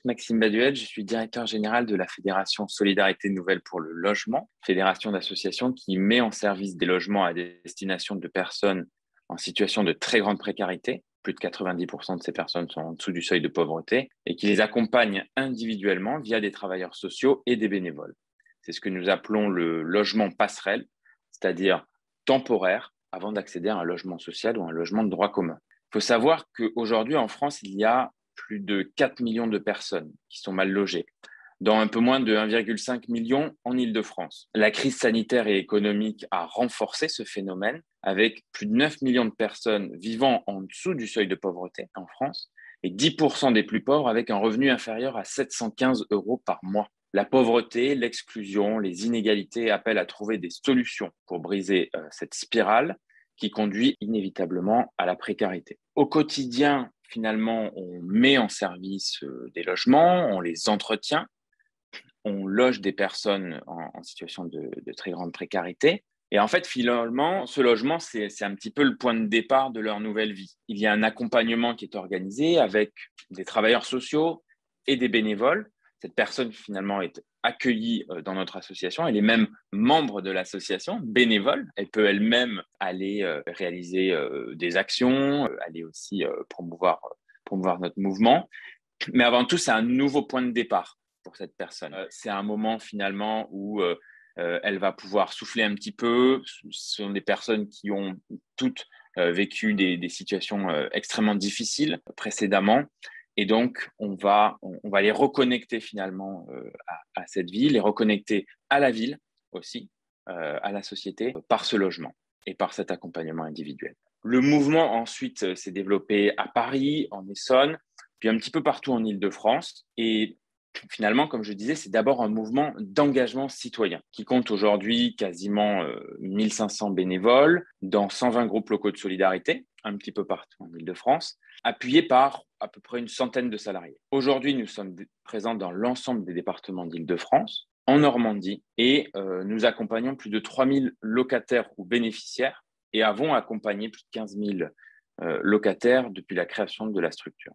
Maxime Baduel, je suis directeur général de la Fédération Solidarité Nouvelle pour le logement, fédération d'associations qui met en service des logements à destination de personnes en situation de très grande précarité. Plus de 90% de ces personnes sont en dessous du seuil de pauvreté et qui les accompagne individuellement via des travailleurs sociaux et des bénévoles. C'est ce que nous appelons le logement passerelle, c'est-à-dire temporaire avant d'accéder à un logement social ou un logement de droit commun. Il faut savoir qu'aujourd'hui, en France, il y a plus de 4 millions de personnes qui sont mal logées, dans un peu moins de 1,5 million en Île-de-France. La crise sanitaire et économique a renforcé ce phénomène avec plus de 9 millions de personnes vivant en dessous du seuil de pauvreté en France et 10% des plus pauvres avec un revenu inférieur à 715 € par mois. La pauvreté, l'exclusion, les inégalités appellent à trouver des solutions pour briser cette spirale qui conduit inévitablement à la précarité. Au quotidien, finalement, on met en service des logements, on les entretient, on loge des personnes en situation de très grande précarité. Et en fait, finalement, ce logement, c'est un petit peu le point de départ de leur nouvelle vie. Il y a un accompagnement qui est organisé avec des travailleurs sociaux et des bénévoles. Cette personne, finalement, est accueillie dans notre association. Elle est même membre de l'association, bénévole. Elle peut elle-même aller réaliser des actions, aller aussi promouvoir notre mouvement. Mais avant tout, c'est un nouveau point de départ pour cette personne. C'est un moment finalement où elle va pouvoir souffler un petit peu. Ce sont des personnes qui ont toutes vécu des situations extrêmement difficiles précédemment. Et donc, on va les reconnecter finalement à cette vie, les reconnecter à la ville aussi, à la société, par ce logement et par cet accompagnement individuel. Le mouvement ensuite s'est développé à Paris, en Essonne, puis un petit peu partout en Île-de-France. Et finalement, comme je disais, c'est d'abord un mouvement d'engagement citoyen qui compte aujourd'hui quasiment 1500 bénévoles dans 120 groupes locaux de solidarité, un petit peu partout en Île-de-France, appuyé par à peu près une centaine de salariés. Aujourd'hui, nous sommes présents dans l'ensemble des départements d'Île-de-France, en Normandie, et nous accompagnons plus de 3000 locataires ou bénéficiaires et avons accompagné plus de 15 000 locataires depuis la création de la structure.